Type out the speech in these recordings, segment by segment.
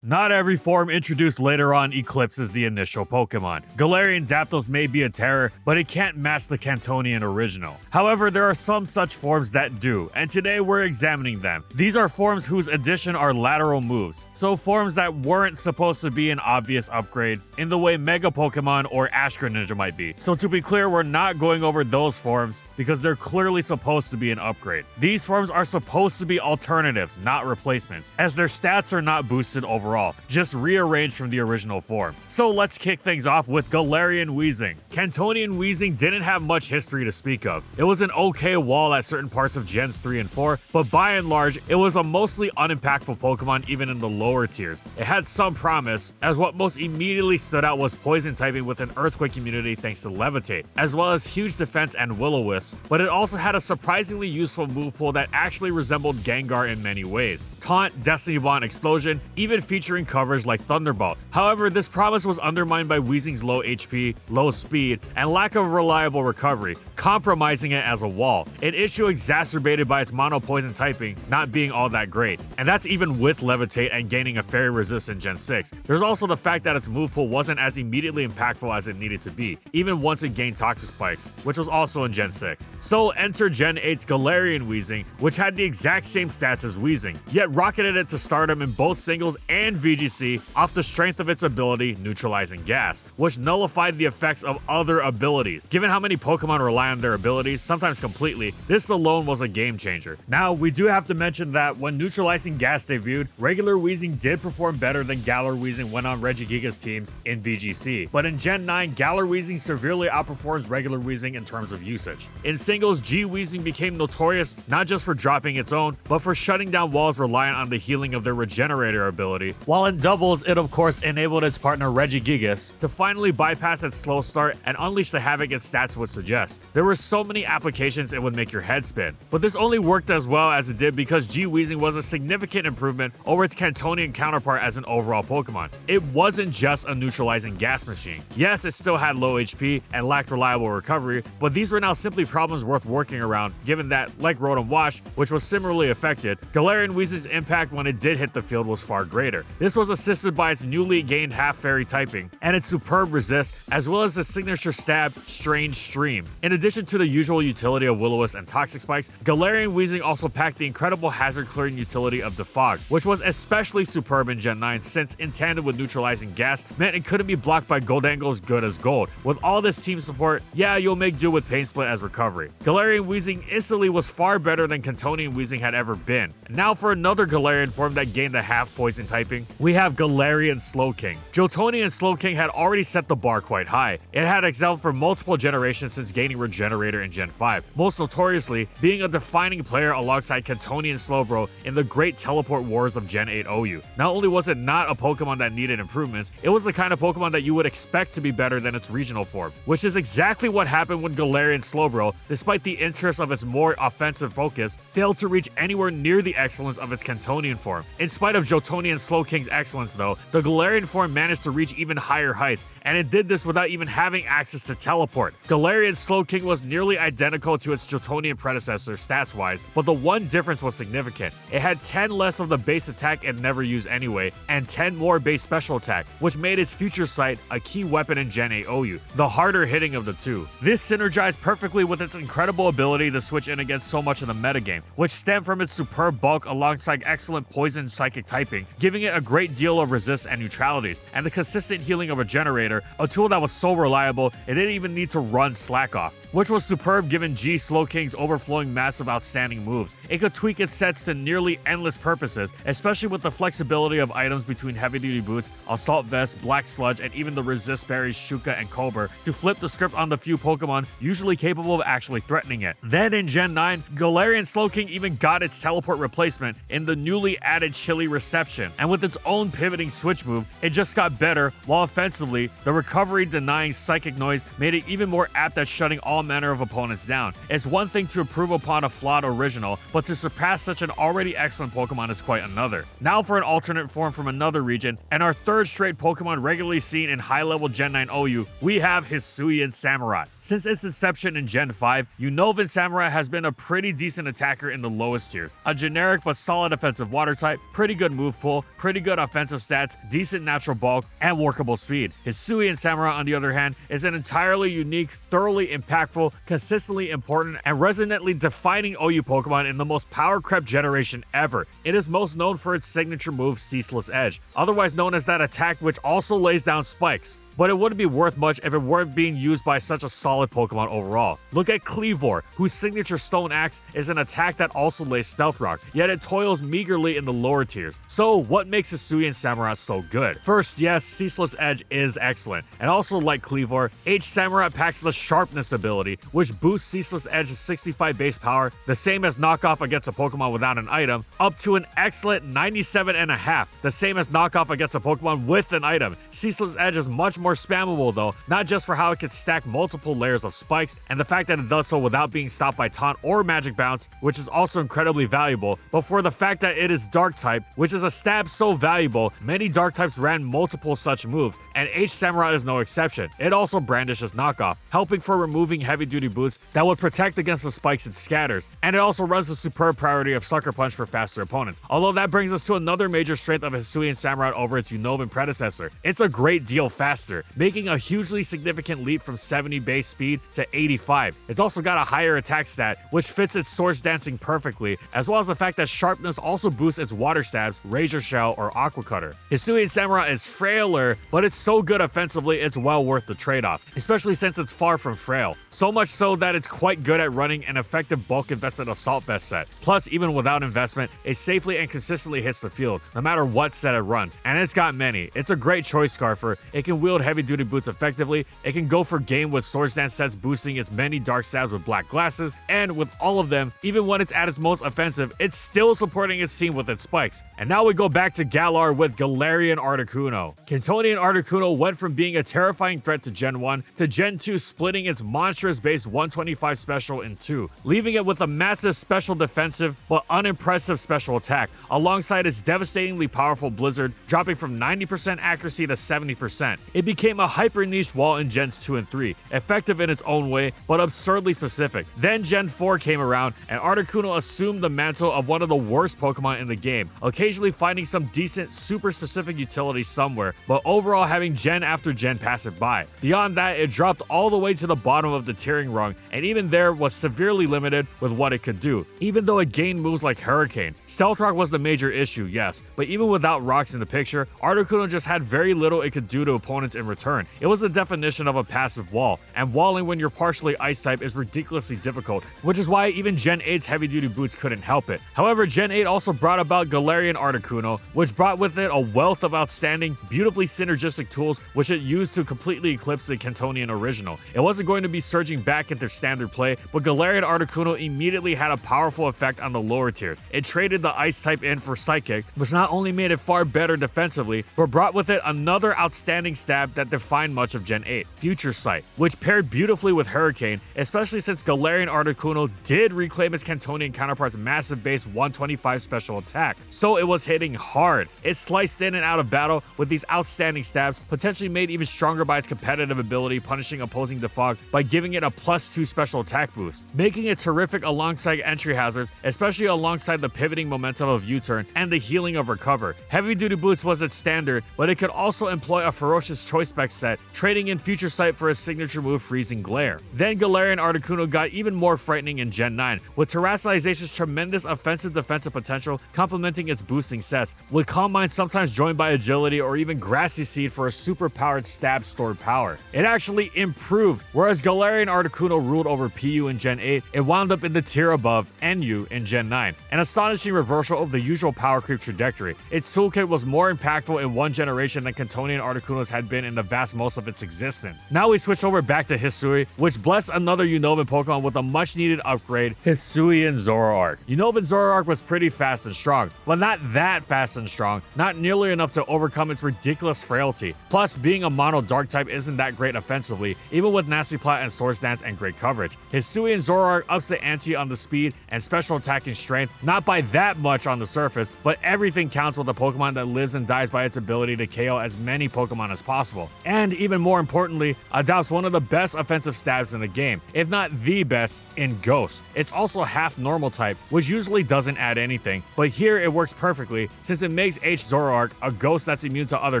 Not every form introduced later on eclipses the initial Pokemon. Galarian Zapdos may be a terror, but it can't match the Cantonian original. However, there are some such forms that do, and today we're examining them. These are forms whose addition are lateral moves, so forms that weren't supposed to be an obvious upgrade, in the way Mega Pokemon or Ash Greninja might be. So to be clear, we're not going over those forms, because they're clearly supposed to be an upgrade. These forms are supposed to be alternatives, not replacements, as their stats are not boosted overall, just rearranged from the original form. So let's kick things off with Galarian Weezing. Cantonian Weezing didn't have much history to speak of. It was an okay wall at certain parts of Gens 3 and 4, but by and large, it was a mostly unimpactful Pokemon even in the lower tiers. It had some promise, as what most immediately stood out was poison typing with an earthquake immunity thanks to Levitate, as well as huge defense and Will-O-Wisp, but it also had a surprisingly useful move pool that actually resembled Gengar in many ways. Taunt, Destiny Bond, Explosion, even featuring coverage like Thunderbolt. However, this promise was undermined by Weezing's low HP, low speed, and lack of reliable recovery, compromising it as a wall, an issue exacerbated by its mono poison typing not being all that great, and that's even with Levitate and gaining a fairy resist in Gen 6. There's also the fact that its move pool wasn't as immediately impactful as it needed to be, even once it gained Toxic Spikes, which was also in Gen 6. So enter Gen 8's Galarian Weezing, which had the exact same stats as Weezing, yet rocketed it to stardom in both singles and VGC off the strength of its ability, Neutralizing Gas, which nullified the effects of other abilities. Given how many Pokemon rely on their abilities, sometimes completely, this alone was a game changer. Now, we do have to mention that when Neutralizing Gas debuted, regular Weezing did perform better than Galar Weezing when on Regigiga's teams in VGC, but in Gen 9, Galar Weezing severely outperforms regular Weezing in terms of usage. In singles, G Weezing became notorious not just for dropping its own, but for shutting down walls reliant on the healing of their Regenerator ability, while in doubles, it of course enabled its partner Regigigas to finally bypass its slow start and unleash the havoc its stats would suggest. There were so many applications it would make your head spin, but this only worked as well as it did because G Weezing was a significant improvement over its Cantonian counterpart as an overall Pokemon. It wasn't just a neutralizing gas machine. Yes, it still had low HP and lacked reliable recovery, but these were now simply problems worth working around, given that, like Rotom Wash, which was similarly affected, Galarian Weezing's impact when it did hit the field was far greater. This was assisted by its newly gained half-fairy typing and its superb resist, as well as the signature stab, Strange Stream. In addition to the usual utility of Will-O-Wisp and Toxic Spikes, Galarian Weezing also packed the incredible hazard-clearing utility of Defog, which was especially superb in Gen 9 since, in tandem with neutralizing gas, meant it couldn't be blocked by Gholdengo's good as gold. With all this team support, yeah, you'll make do with Pain Split as recovery. Galarian Weezing instantly was far better than Cantonian Weezing had ever been. Now for another Galarian form that gained the half-poison typing, we have Galarian Slowking. Jotonian Slowking had already set the bar quite high. It had excelled for multiple generations since gaining Regenerator in Gen 5, most notoriously being a defining player alongside Cantonian Slowbro in the great teleport wars of Gen 8 OU. Not only was it not a Pokemon that needed improvements, it was the kind of Pokemon that you would expect to be better than its regional form, which is exactly what happened when Galarian Slowbro, despite the interest of its more offensive focus, failed to reach anywhere near the excellence of its Cantonian form. In spite of Jotonian Slowking's excellence though, the Galarian form managed to reach even higher heights, and it did this without even having access to teleport. Galarian Slowking was nearly identical to its Jotonian predecessor stats-wise, but the one difference was significant. It had 10 less of the base attack it never used anyway, and 10 more base special attack, which made its Future Sight a key weapon in Gen 8 OU, the harder hitting of the two. This synergized perfectly with its incredible ability to switch in against so much of the metagame, which stemmed from its superb bulk alongside excellent poison psychic typing, giving it a great deal of resist and neutralities, and the consistent healing of a Generator, a tool that was so reliable it didn't even need to run Slack Off, which was superb given G Slowking's overflowing massive outstanding moves. It could tweak its sets to nearly endless purposes, especially with the flexibility of items between heavy-duty boots, assault vest, black sludge, and even the resist berries Shuka and Cobra to flip the script on the few Pokemon usually capable of actually threatening it. Then in Gen 9, Galarian Slowking even got its teleport replacement in the newly added Chilly Reception, and with its own pivoting switch move, it just got better, while offensively, the recovery denying Psychic Noise made it even more apt at shutting all all manner of opponents down. It's one thing to improve upon a flawed original, but to surpass such an already excellent Pokemon is quite another. Now for an alternate form from another region, and our third straight Pokemon regularly seen in high-level Gen 9 OU, we have Hisuian Samurott. Since its inception in Gen 5, Unovan Samurott has been a pretty decent attacker in the lowest tiers. A generic but solid offensive water type, pretty good move pool, pretty good offensive stats, decent natural bulk, and workable speed. Hisuian Samurott, on the other hand, is an entirely unique, thoroughly impactful, consistently important, and resonantly defining OU Pokemon in the most power-crept generation ever. It is most known for its signature move, Ceaseless Edge, otherwise known as that attack which also lays down spikes. But it wouldn't be worth much if it weren't being used by such a solid Pokemon overall. Look at Kleavor, whose signature Stone Axe is an attack that also lays Stealth Rock, yet it toils meagerly in the lower tiers. So what makes Hisuian Samurott so good? First, yes, Ceaseless Edge is excellent, and also like Kleavor, H Samurott packs the Sharpness ability, which boosts Ceaseless Edge's 65 base power, the same as Knockoff against a Pokemon without an item, up to an excellent 97.5, the same as Knockoff against a Pokemon with an item. Ceaseless Edge is much more spammable though, not just for how it can stack multiple layers of spikes and the fact that it does so without being stopped by Taunt or Magic Bounce, which is also incredibly valuable, but for the fact that it is Dark type, which is a stab so valuable, many Dark types ran multiple such moves, and H Samurott is no exception. It also brandishes Knockoff, helping for removing heavy duty boots that would protect against the spikes it scatters, and it also runs the superb priority of Sucker Punch for faster opponents. Although that brings us to another major strength of Hisuian Samurott over its Unovan predecessor. It's a great deal faster, making a hugely significant leap from 70 base speed to 85. It's also got a higher attack stat, which fits its Swords Dancing perfectly, as well as the fact that Sharpness also boosts its water stabs, Razor Shell, or Aqua Cutter. Hisuian Samurott is frailer, but it's so good offensively it's well worth the trade-off, especially since it's far from frail. So much so that it's quite good at running an effective bulk-invested Assault Vest set. Plus, even without investment, it safely and consistently hits the field, no matter what set it runs, and it's got many. It's a great choice Scarfer. It can wield heavy-duty boots effectively, it can go for game with Swords Dance sets boosting its many dark stabs with black glasses, and with all of them, even when it's at its most offensive, it's still supporting its team with its spikes. And now we go back to Galar with Galarian Articuno. Cantonian Articuno went from being a terrifying threat to Gen 1 to Gen 2, splitting its monstrous base 125 special in two, leaving it with a massive special defensive but unimpressive special attack, alongside its devastatingly powerful Blizzard, dropping from 90% accuracy to 70%. It became a hyper niche wall in Gens 2 and 3, effective in its own way, but absurdly specific. Then Gen 4 came around, and Articuno assumed the mantle of one of the worst Pokemon in the game, occasionally finding some decent, super specific utility somewhere, but overall having gen after gen pass it by. Beyond that, it dropped all the way to the bottom of the tiering rung, and even there was severely limited with what it could do, even though it gained moves like Hurricane. Stealth Rock was the major issue, yes, but even without rocks in the picture, Articuno just had very little it could do to opponents in return. It was the definition of a passive wall, and walling when you're partially ice type is ridiculously difficult, which is why even Gen 8's heavy duty boots couldn't help it. However, Gen 8 also brought about Galarian Articuno, which brought with it a wealth of outstanding, beautifully synergistic tools which it used to completely eclipse the Cantonian original. It wasn't going to be surging back into standard play, but Galarian Articuno immediately had a powerful effect on the lower tiers. It traded the ice type in for Psychic, which not only made it far better defensively, but brought with it another outstanding stab that defined much of Gen 8, Future Sight, which paired beautifully with Hurricane, especially since Galarian Articuno did reclaim its Cantonian counterpart's massive base 125 special attack, so it was hitting hard. It sliced in and out of battle with these outstanding stabs, potentially made even stronger by its competitive ability punishing opposing defog by giving it a +2 special attack boost, making it terrific alongside entry hazards, especially alongside the pivoting momentum of U-turn and the healing of Recover. Heavy duty boots was its standard, but it could also employ a ferocious choice spec set, trading in Future Sight for its signature move Freezing Glare. Then Galarian Articuno got even more frightening in Gen 9, with Terrasilization's tremendous offensive-defensive potential complementing its boosting sets, with Calm Mind sometimes joined by Agility or even Grassy Seed for a super-powered stab stored power. It actually improved. Whereas Galarian Articuno ruled over PU in Gen 8, it wound up in the tier above NU in Gen 9, an astonishing reversal of the usual power creep trajectory. Its toolkit was more impactful in one generation than Cantonian Articuno's had been in the vast most of its existence. Now we switch over back to Hisui, which blessed another Unova Pokemon with a much needed upgrade, Hisuian Zoroark. Unova Zoroark was pretty fast and strong, but not that fast and strong, not nearly enough to overcome its ridiculous frailty. Plus, being a mono dark type isn't that great offensively, even with Nasty Plot and Swords Dance and great coverage. Hisuian Zoroark ups the ante on the speed and special attacking strength, not by that much on the surface, but everything counts with a Pokemon that lives and dies by its ability to KO as many Pokemon as possible. And even more importantly, adopts one of the best offensive stabs in the game, if not the best, in Ghost. It's also half normal type, which usually doesn't add anything, but here it works perfectly since it makes H Zoroark a ghost that's immune to other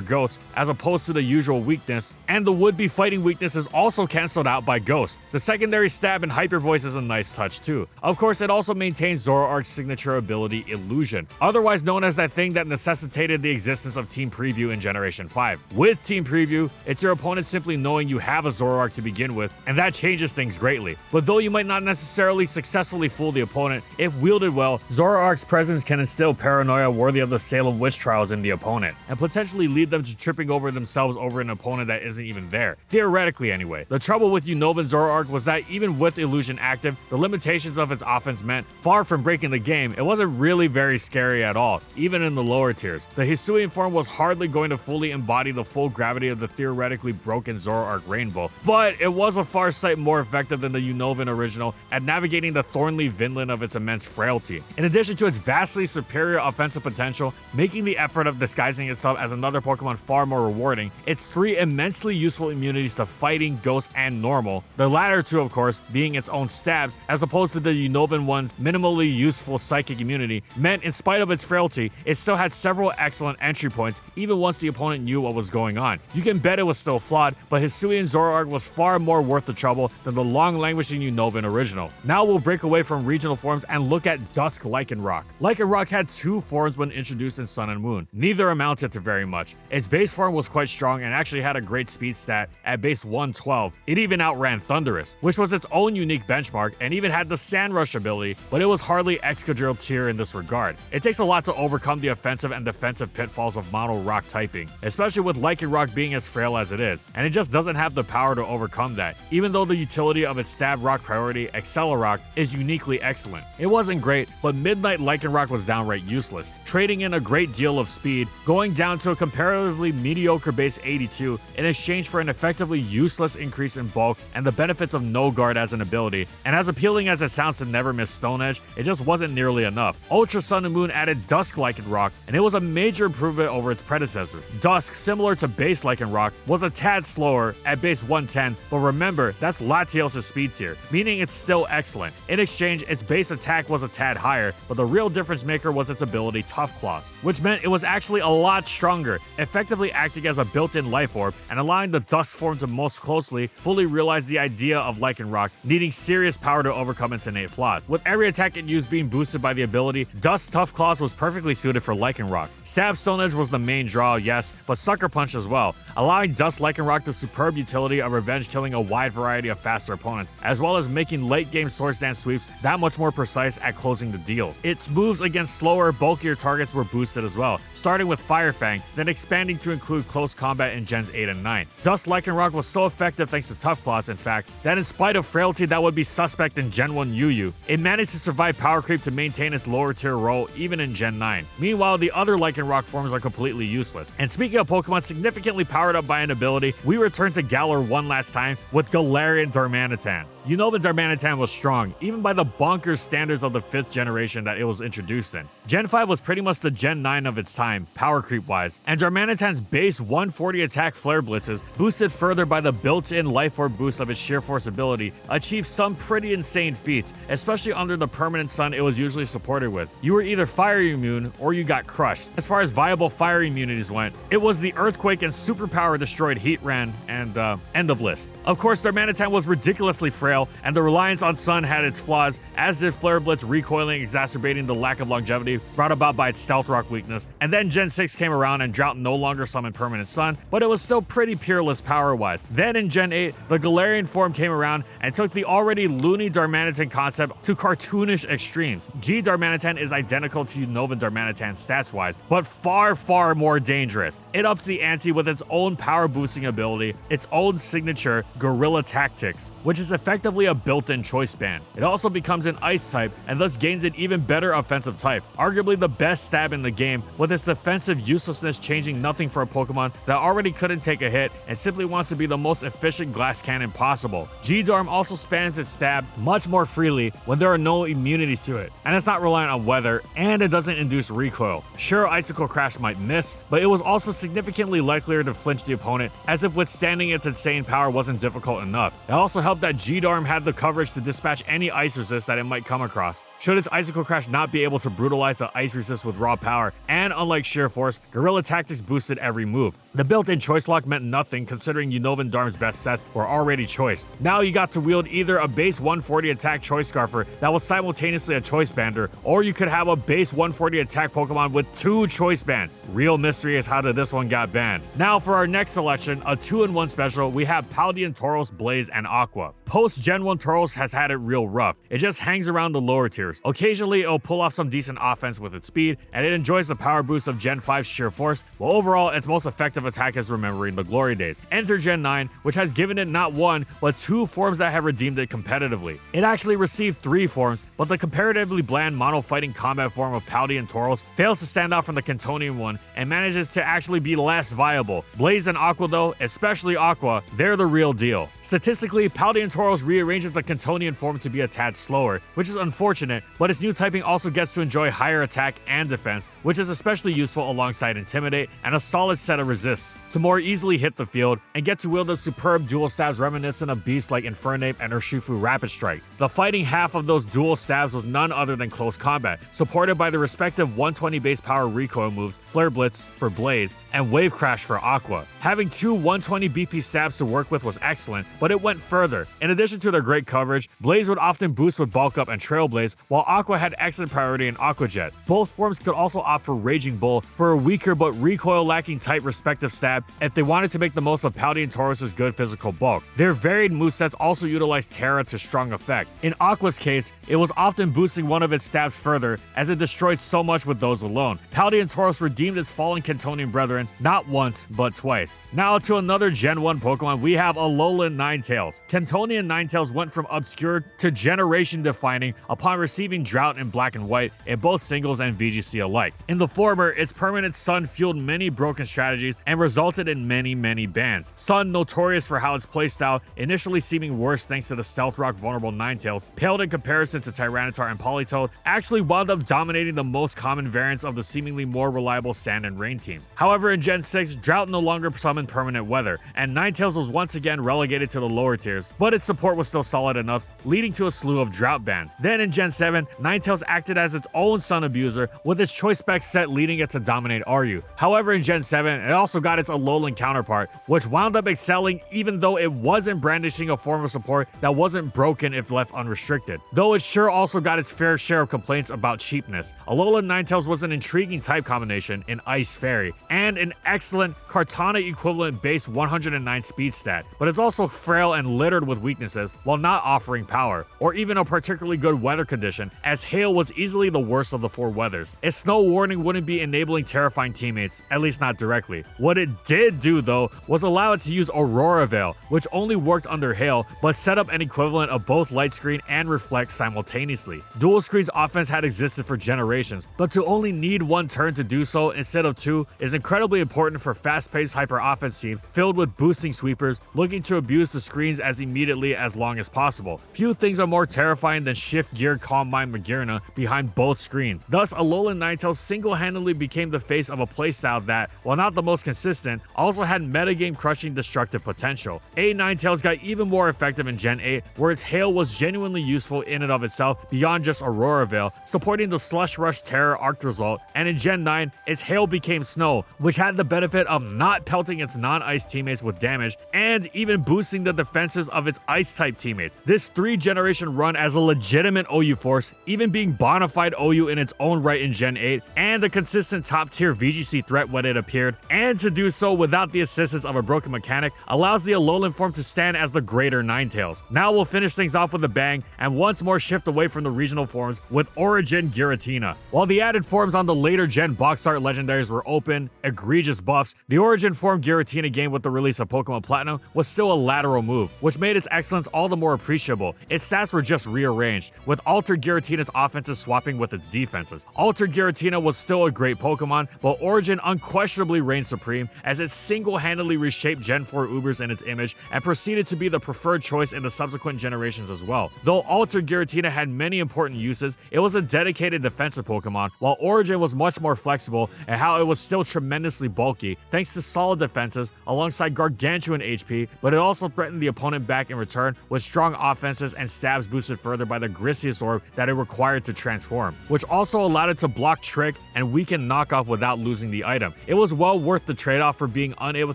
ghosts as opposed to the usual weakness, and the would-be fighting weakness is also cancelled out by Ghost. The secondary stab and Hyper Voice is a nice touch too. Of course, it also maintains Zoroark's signature ability Illusion, otherwise known as that thing that necessitated the existence of Team Preview in Generation 5. With Team Preview, it's your opponent simply knowing you have a Zoroark to begin with, and that changes things greatly. But though you might not necessarily successfully fool the opponent, if wielded well, Zoroark's presence can instill paranoia worthy of the Salem witch trials in the opponent, and potentially lead them to tripping over themselves over an opponent that isn't even there. Theoretically anyway. The trouble with Unova Zoroark was that even with Illusion active, the limitations of its offense meant, far from breaking the game, it wasn't really very scary at all, even in the lower tiers. The Hisuian form was hardly going to fully embody the full gravity of the theoretically broken Zoroark Rainbow, but it was a far sight more effective than the Unovan original at navigating the thornly Vinland of its immense frailty. In addition to its vastly superior offensive potential, making the effort of disguising itself as another Pokemon far more rewarding, its three immensely useful immunities to fighting, ghost, and normal, the latter two of course being its own stabs as opposed to the Unovan one's minimally useful psychic immunity, meant in spite of its frailty, it still had several excellent entry points even once the opponent knew what was going on. You can bet it was still flawed, but Hisuian Zoroark was far more worth the trouble than the long languishing Unovan original. Now we'll break away from regional forms and look at Dusk Lycanroc. Lycanroc had two forms when introduced in Sun and Moon. Neither amounted to very much. Its base form was quite strong and actually had a great speed stat at base 112. It even outran Thundurus, which was its own unique benchmark and even had the Sand Rush ability, but it was hardly Excadrill tier in this regard. It takes a lot to overcome the offensive and defensive pitfalls of mono rock typing, especially with Lycanroc being as frail as it is, and it just doesn't have the power to overcome that, even though the utility of its stab rock priority, Accelerock, is uniquely excellent. It wasn't great, but Midnight Lycanroc was downright useless, trading in a great deal of speed, going down to a comparatively mediocre base 82 in exchange for an effectively useless increase in bulk and the benefits of No Guard as an ability, and as appealing as it sounds to never miss Stone Edge, it just wasn't nearly enough. Ultra Sun and Moon added Dusk Lycanroc, and it was a major improvement over its predecessors. Dusk, similar to base Lycanroc, was a tad slower at base 110, but remember, that's Latios' speed tier, meaning it's still excellent. In exchange, its base attack was a tad higher, but the real difference maker was its ability Tough Claws, which meant it was actually a lot stronger, effectively acting as a built-in life orb and allowing the Dusk form to most closely fully realize the idea of Lycanroc needing serious power to overcome its innate flaws. With every attack it used being boosted by the ability, Dusk Tough Claws was perfectly suited for Lycanroc. Stab Stone Edge was the main draw, yes, but Sucker Punch as well, allowing Dusk Lycanroc the superb utility of revenge killing a wide variety of faster opponents, as well as making late-game Swords Dance sweeps that much more precise at closing the deals. Its moves against slower, bulkier targets were boosted as well, starting with Fire Fang, then expanding to include close combat in Gens 8 and 9. Dusk Lycanroc was so effective thanks to Tough Claws, in fact, that in spite of frailty that would be suspect in Gen 1 UU, it managed to survive power creep to maintain its lower tier role even in Gen 9. Meanwhile, the other Lycanroc forms are completely useless. And speaking of Pokemon significantly powered up by an ability, we return to Galar one last time with Galarian Darmanitan. You know that Darmanitan was strong, even by the bonkers standards of the 5th generation that it was introduced in. Gen 5 was pretty much the Gen 9 of its time, power creep wise, and Darmanitan's base 140 attack flare blitzes, boosted further by the built-in life orb boost of its sheer force ability, achieved some pretty insane feats, especially under the permanent sun it was usually supported with. You were either fire immune or you got crushed. As far as viable fire immunities went, it was the Earthquake and Superpower destroyed Heatran, and end of list. Of course, Darmanitan was ridiculously frail style, and the reliance on Sun had its flaws, as did Flare Blitz recoiling, exacerbating the lack of longevity brought about by its Stealth Rock weakness. And then Gen 6 came around and Drought no longer summoned permanent Sun, but it was still pretty peerless power-wise. Then in Gen 8, the Galarian form came around and took the already loony Darmanitan concept to cartoonish extremes. G Darmanitan is identical to Unova Darmanitan stats-wise, but far more dangerous. It ups the ante with its own power-boosting ability, its own signature, Guerrilla Tactics, which is effectively a built-in choice band. It also becomes an Ice type, and thus gains an even better offensive type, arguably the best stab in the game, with its defensive uselessness changing nothing for a Pokemon that already couldn't take a hit and simply wants to be the most efficient glass cannon possible. G-Darm also spans its stab much more freely when there are no immunities to it, and it's not reliant on weather, and it doesn't induce recoil. Sure, Icicle Crash might miss, but it was also significantly likelier to flinch the opponent, as if withstanding its insane power wasn't difficult enough. It also helped that G-Darm had the coverage to dispatch any ice resist that it might come across, should its Icicle Crash not be able to brutalize the ice resist with raw power, and unlike Sheer Force, Guerrilla Tactics boosted every move. The built-in Choice Lock meant nothing considering Unova Darm's best sets were already choiced. Now you got to wield either a base 140 attack Choice Scarfer that was simultaneously a Choice Bander, or you could have a base 140 attack Pokemon with 2 Choice Bands. Real mystery is how this one got banned. Now for our next selection, a 2-in-1 special, we have Paldean Tauros, Blaze, and Aqua. Post Gen 1 Tauros has had it real rough. It just hangs around the lower tiers. Occasionally it'll pull off some decent offense with its speed, and it enjoys the power boost of Gen 5's Sheer Force, but overall its most effective attack is remembering the glory days. Enter Gen 9, which has given it not 1, but 2 forms that have redeemed it competitively. It actually received 3 forms, but the comparatively bland mono-fighting combat form of Paldean Tauros fails to stand out from the Cantonian one and manages to actually be less viable. Blaze and Aqua though, especially Aqua, they're the real deal. Statistically, Paldean Tauros rearranges the Cantonian form to be a tad slower, which is unfortunate, but its new typing also gets to enjoy higher attack and defense, which is especially useful alongside Intimidate and a solid set of resists to more easily hit the field and get to wield a superb dual stabs reminiscent of beasts like Infernape and Urshifu Rapid Strike. The fighting half of those dual stabs was none other than Close Combat, supported by the respective 120 base power recoil moves, Flare Blitz for Blaze, and Wave Crash for Aqua. Having 2 120 BP stabs to work with was excellent, but it went further. In addition to their great coverage, Blaze would often boost with Bulk Up and Trailblaze, while Aqua had excellent priority in Aqua Jet. Both forms could also opt for Raging Bull for a weaker but recoil-lacking type respective stab if they wanted to make the most of Paldean Tauros' good physical bulk. Their varied movesets also utilized Terra to strong effect. In Aqua's case, it was often boosting one of its stabs further, as it destroyed so much with those alone. Paldean Tauros redeemed its fallen Cantonian brethren not once, but twice. Now to another Gen 1 Pokemon, we have Alolan Ninetales. Cantonian Ninetales went from obscure to generation-defining upon receiving Drought in Black and White in both singles and VGC alike. In the former, its permanent Sun fueled many broken strategies and resulted in many bans. Sun, notorious for how its playstyle, initially seeming worse thanks to the Stealth Rock vulnerable Ninetales, paled in comparison to Tyranitar and Politoed, actually wound up dominating the most common variants of the seemingly more reliable Sand and Rain teams. However, in Gen 6, Drought no longer summoned permanent weather, and Ninetales was once again relegated to the lower tiers, but its support was still solid enough, leading to a slew of Drought bans. Then in Gen 7, Ninetales acted as its own Sun abuser, with its choice spec set leading it to dominate Aryu. However, in Gen 7, it also got its Alolan counterpart, which wound up excelling even though it wasn't brandishing a form of support that wasn't broken if left unrestricted. Though it sure also got its fair share of complaints about cheapness. Alolan Ninetales was an intriguing type combination in Ice Fairy, and an excellent Kartana equivalent base 109 speed stat, but it's also frail and littered with weaknesses while not offering power, or even a particularly good weather condition, as hail was easily the worst of the 4 weathers. Its snow warning wouldn't be enabling terrifying teammates, at least not directly. What it did do though was allow it to use Aurora Veil, which only worked under hail, but set up an equivalent of both Light Screen and Reflect simultaneously. Dual Screen's offense had existed for generations, but to only need 1 turn to do so instead of 2 is incredibly important for fast-paced hyper-offense teams filled with boosting sweepers looking to abuse the screens as immediately as long as possible. Few things are more terrifying than shift gear calm Calm Mind Magearna behind both screens. Thus, Alolan Ninetales single-handedly became the face of a playstyle that, while not the most consistent, also had metagame crushing destructive potential. Ninetales got even more effective in Gen 8, where its hail was genuinely useful in and of itself beyond just Aurora Veil, supporting the Slush Rush Terror Arc result, and in Gen 9, its hail became Snow, which had the benefit of not pelting its non-ice teammates with damage, and even boosting the defenses of its ice-type teammates. This 3-generation run as a legitimate OU force, even being bona fide OU in its own right in Gen 8, and a consistent top-tier VGC threat when it appeared, and to do so without the assistance of a broken mechanic, allows the Alolan form to stand as the greater Ninetales. Now we'll finish things off with a bang, and once more shift away from the regional forms with Origin Giratina. While the added forms on the later gen box art legendaries were open, egregious buffs, the Origin form Giratina game with the release of Pokemon Platinum was still a lateral move, which made its excellence all the more appreciable. Its stats were just rearranged, with Altered Giratina's offenses swapping with its defenses. Altered Giratina was still a great Pokemon, but Origin unquestionably reigned supreme as it single-handedly reshaped Gen 4 Ubers in its image and proceeded to be the preferred choice in the subsequent generations as well. Though Altered Giratina had many important uses, it was a dedicated defensive Pokemon, while Origin was much more flexible and how it was still tremendously bulky, thanks to solid defenses alongside gargantuan HP, but it also threatened the opponent back in return with strong offenses and stabs boosted further by the Grisius Orb that it required to transform, which also allowed it to block Trick and weaken Knockoff without losing the item. It was well worth the trade-off for being unable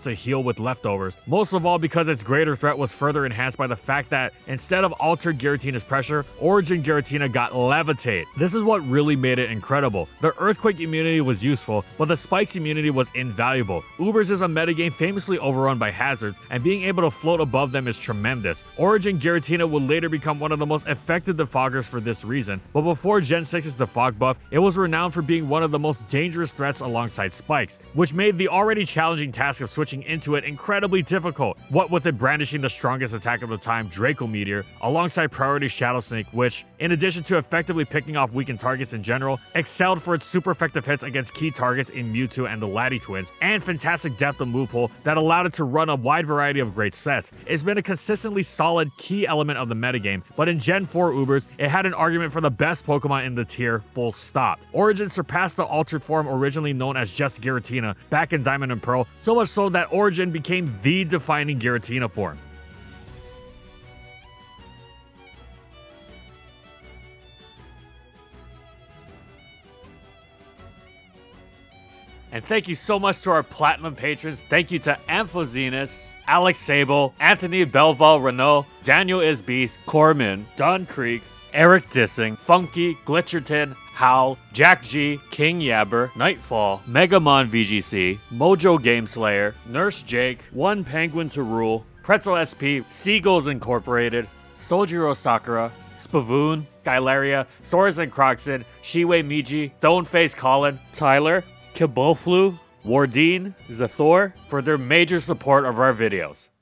to heal with leftovers, most of all because its greater threat was further enhanced by the fact that instead of Altered Giratina's pressure, Origin Giratina got Levitate. This is what really made it incredible. The Earthquake immunity was useful, but the Spikes immunity was invaluable. Ubers is a metagame famously overrun by hazards, and being able to float above them is tremendous. Origin Giratina would later become one of the most effective defoggers for this reason, but before Gen 6's defog buff, it was renowned for being one of the most dangerous threats alongside Spikes, which made the already challenging task of switching into it incredibly difficult, what with it brandishing the strongest attack of the time, Draco Meteor, alongside Priority Shadow Sneak, which, in addition to effectively picking off weakened targets in general, excelled for its super effective hits against key targets in Mewtwo and the Lati twins, and fantastic depth of move pool that allowed it to run a wide variety of great sets. It's been a consistently solid key element of the metagame, but in Gen 4 Ubers, it had an argument for the best Pokemon in the tier, full stop. Origin surpassed the altered form originally known as just Giratina back in Diamond and Pearl, so much so that Origin became the defining Giratina form. And thank you so much to our Platinum patrons. Thank you to Amphozenus, Alex Sable, Anthony Belval Renault, Daniel Isbeast, Corman, Don Creek, Eric Dissing, Funky, Glitcherton, Howl, Jack G, King Yabber, Nightfall, Megamon VGC, Mojo Gameslayer, Nurse Jake, One Penguin to Rule, Pretzel SP, Seagulls Incorporated, Soljiro Sakura, Spavoon, Skylaria, Soras and Croxon, Shiwei Miji, Stoneface Colin, Tyler, Kiboflu, Wardine, Zathor for their major support of our videos.